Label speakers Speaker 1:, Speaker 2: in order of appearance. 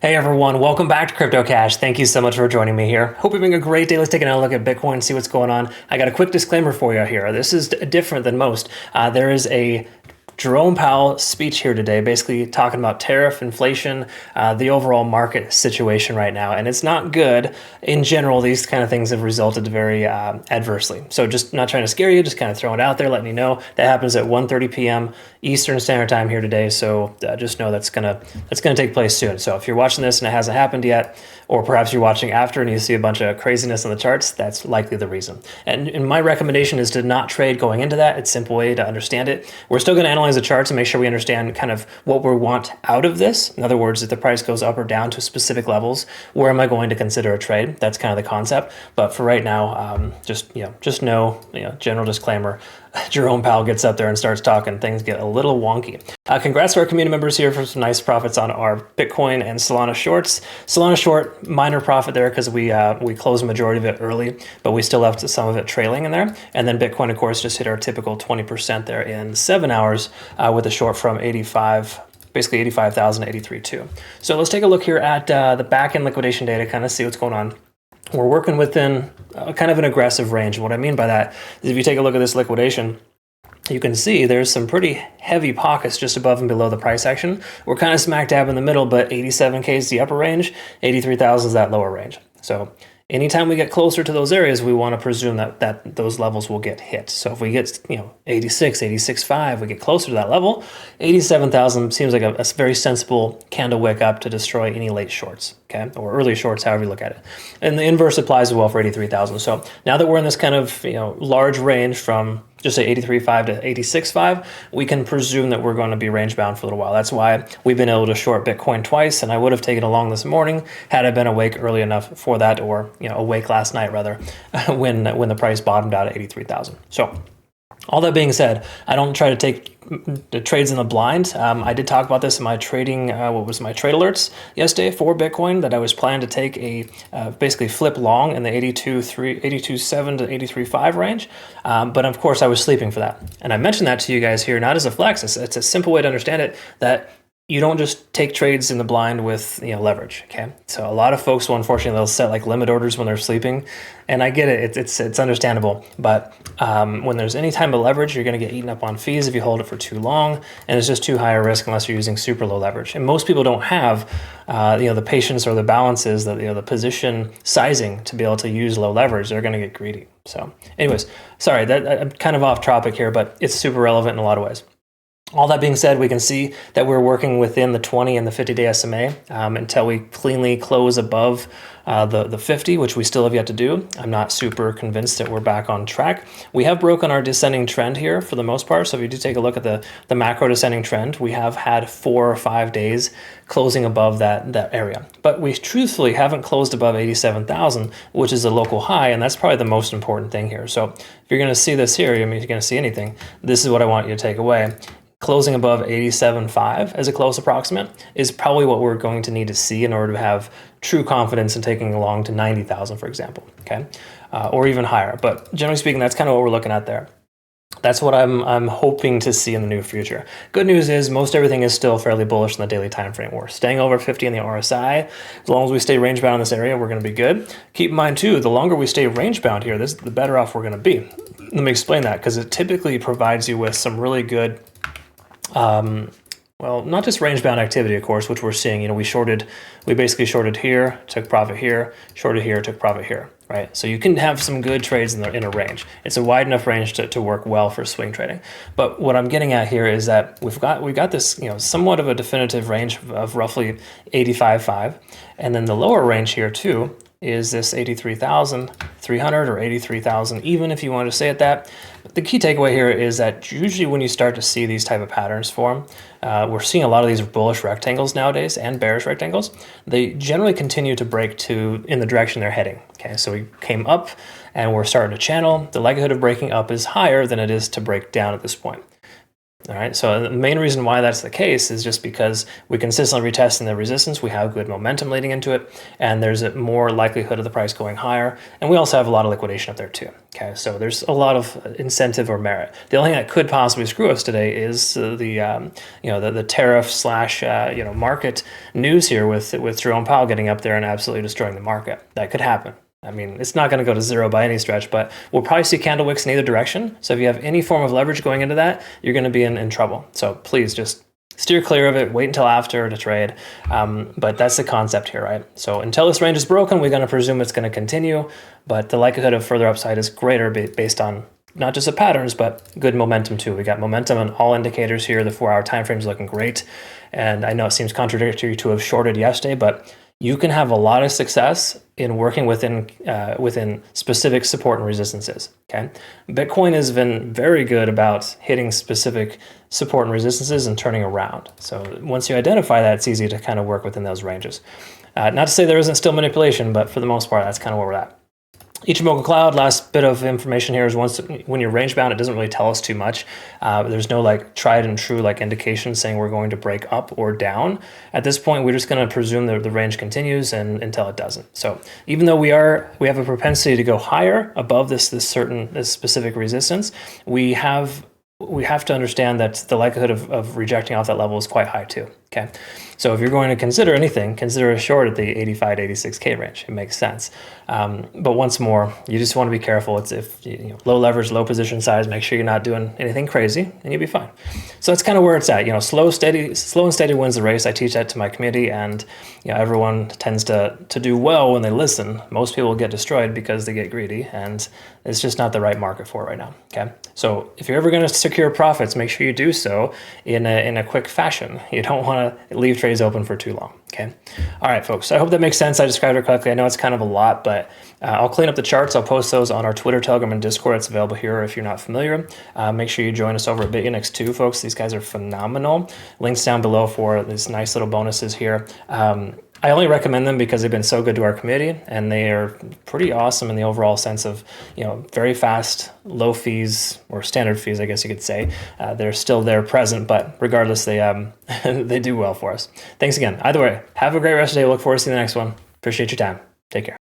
Speaker 1: Hey everyone, welcome back to Crypto Cash. Thank you so much for joining me here. Hope you're having a great day. Let's take a look at Bitcoin and see what's going on. I got a quick disclaimer for you here. This is different than most. There is a Jerome Powell speech here today, basically talking about tariff, inflation, the overall market situation right now. And it's not good. In general, these kind of things have resulted very adversely. So just not trying to scare you, just kind of throwing it out there, letting you know that happens at 1:30 p.m. Eastern Standard Time here today. So just know that's gonna take place soon. So if you're watching this and it hasn't happened yet, or perhaps you're watching after and you see a bunch of craziness on the charts, that's likely the reason. And my recommendation is to not trade going into that. It's a simple way to understand it. We're still going to analyze the charts and make sure we understand kind of what we want out of this. In other words, if the price goes up or down to specific levels, where am I going to consider a trade? That's kind of the concept. But for right now, just know, general disclaimer, Jerome Powell gets up there and starts talking, things get a little wonky. Congrats to our community members here for some nice profits on our Bitcoin and Solana shorts. Solana short, minor profit there because we closed the majority of it early, but we still left some of it trailing in there. And then Bitcoin, of course, just hit our typical 20% there in 7 hours with a short from 85. Basically 85,000 to 83.2. So let's take a look here at the back-end liquidation data, kind of see what's going on. We're working within kind of an aggressive range. And what I mean by that is if you take a look at this liquidation, you can see there's some pretty heavy pockets just above and below the price action. We're kind of smack dab in the middle, but 87K is the upper range, 83,000 is that lower range. So anytime we get closer to those areas, we want to presume that those levels will get hit. So if we get 86, 86.5, we get closer to that level, 87,000 seems like a very sensible candle wick up to destroy any late shorts, okay, or early shorts, however you look at it. And the inverse applies as well for 83,000. So now that we're in this kind of large range from just say 83.5 to 86.5, we can presume that we're going to be range bound for a little while. That's why we've been able to short Bitcoin twice, and I would have taken a long this morning had I been awake early enough for that, or awake last night rather, when the price bottomed out at 83,000. So all that being said, I don't try to take the trades in the blind. I did talk about this in my trading, my trade alerts yesterday for Bitcoin, that I was planning to take a basically flip long in the 82.7 to 83.5 range. But of course I was sleeping for that. And I mentioned that to you guys here, not as a flex. It's a simple way to understand it, that you don't just take trades in the blind with leverage. Okay, so a lot of folks will, unfortunately, they'll set like limit orders when they're sleeping, and I get it. It's understandable, but when there's any type of leverage, you're going to get eaten up on fees if you hold it for too long, and it's just too high a risk unless you're using super low leverage. And most people don't have the patience or the balances, the position sizing to be able to use low leverage. They're going to get greedy. So, anyways, sorry that I'm kind of off topic here, but it's super relevant in a lot of ways. All that being said, we can see that we're working within the 20 and the 50-day SMA until we cleanly close above the 50, which we still have yet to do. I'm not super convinced that we're back on track. We have broken our descending trend here for the most part. So if you do take a look at the macro descending trend, we have had 4 or 5 days closing above that area. But we truthfully haven't closed above 87,000, which is a local high, and that's probably the most important thing here. So if you're going to see this here, if you're going to see anything, this is what I want you to take away. Closing above 87.5 as a close approximate is probably what we're going to need to see in order to have true confidence in taking along to 90,000, for example, okay, or even higher. But generally speaking, that's kind of what we're looking at there. That's what I'm hoping to see in the near future. Good news is most everything is still fairly bullish in the daily time frame. We're staying over 50 in the RSI. As long as we stay range bound in this area, we're going to be good. Keep in mind too, the longer we stay range bound here, the better off we're going to be. Let me explain that, because it typically provides you with some really good well, not just range bound activity, of course, which we're seeing. We basically shorted here, took profit here, shorted here, took profit here, right? So you can have some good trades in a range. It's a wide enough range to work well for swing trading. But what I'm getting at here is that we've got this, somewhat of a definitive range of roughly 85.5, and then the lower range here too is this 83,300 or 83,000, even if you want to say it that. The key takeaway here is that usually when you start to see these type of patterns form, we're seeing a lot of these bullish rectangles nowadays and bearish rectangles. They generally continue to break in the direction they're heading. Okay, so we came up and we're starting to channel. The likelihood of breaking up is higher than it is to break down at this point. All right, so the main reason why that's the case is just because we consistently retesting the resistance, we have good momentum leading into it, and there's a more likelihood of the price going higher, and we also have a lot of liquidation up there too. Okay, so there's a lot of incentive or merit. The only thing that could possibly screw us today is the tariff slash market news here with Jerome Powell getting up there and absolutely destroying the market. That could happen. I mean, it's not going to go to zero by any stretch, but we'll probably see candle wicks in either direction. So if you have any form of leverage going into that, you're going to be in trouble. So please just steer clear of it. Wait until after to trade. But that's the concept here, right? So until this range is broken, we're going to presume it's going to continue. But the likelihood of further upside is greater based on not just the patterns, but good momentum too. We got momentum on all indicators here. The 4-hour time frame is looking great. And I know it seems contradictory to have shorted yesterday, but you can have a lot of success in working within specific support and resistances. Okay, Bitcoin has been very good about hitting specific support and resistances and turning around. So once you identify that, it's easy to kind of work within those ranges. Not to say there isn't still manipulation, but for the most part, that's kind of where we're at. Ichimoku Cloud, last bit of information here is when you're range bound, it doesn't really tell us too much. There's no like tried and true like indication saying we're going to break up or down. At this point, we're just going to presume that the range continues until it doesn't. So even though we have a propensity to go higher above this specific resistance, we have to understand that the likelihood of rejecting off that level is quite high too. Okay, so if you're going to consider anything, consider a short at the 85 to 86K range. It makes sense. But once more, you just want to be careful. It's low leverage, low position size. Make sure you're not doing anything crazy, and you'll be fine. So that's kind of where it's at. Slow and steady wins the race. I teach that to my community, and everyone tends to do well when they listen. Most people get destroyed because they get greedy, and it's just not the right market for it right now. Okay, so if you're ever going to secure profits, make sure you do so in a quick fashion. You don't want to leave trades open for too long. Okay. All right, folks. I hope that makes sense. I described it correctly. I know it's kind of a lot, but I'll clean up the charts. I'll post those on our Twitter, Telegram, and Discord. It's available here if you're not familiar. Make sure you join us over at Bitunix too, folks. These guys are phenomenal. Links down below for these nice little bonuses here. I only recommend them because they've been so good to our community, and they are pretty awesome in the overall sense of, very fast, low fees, or standard fees, I guess you could say. They're still there present, but regardless, they they do well for us. Thanks again. Either way, have a great rest of the day. Look forward to seeing the next one. Appreciate your time. Take care.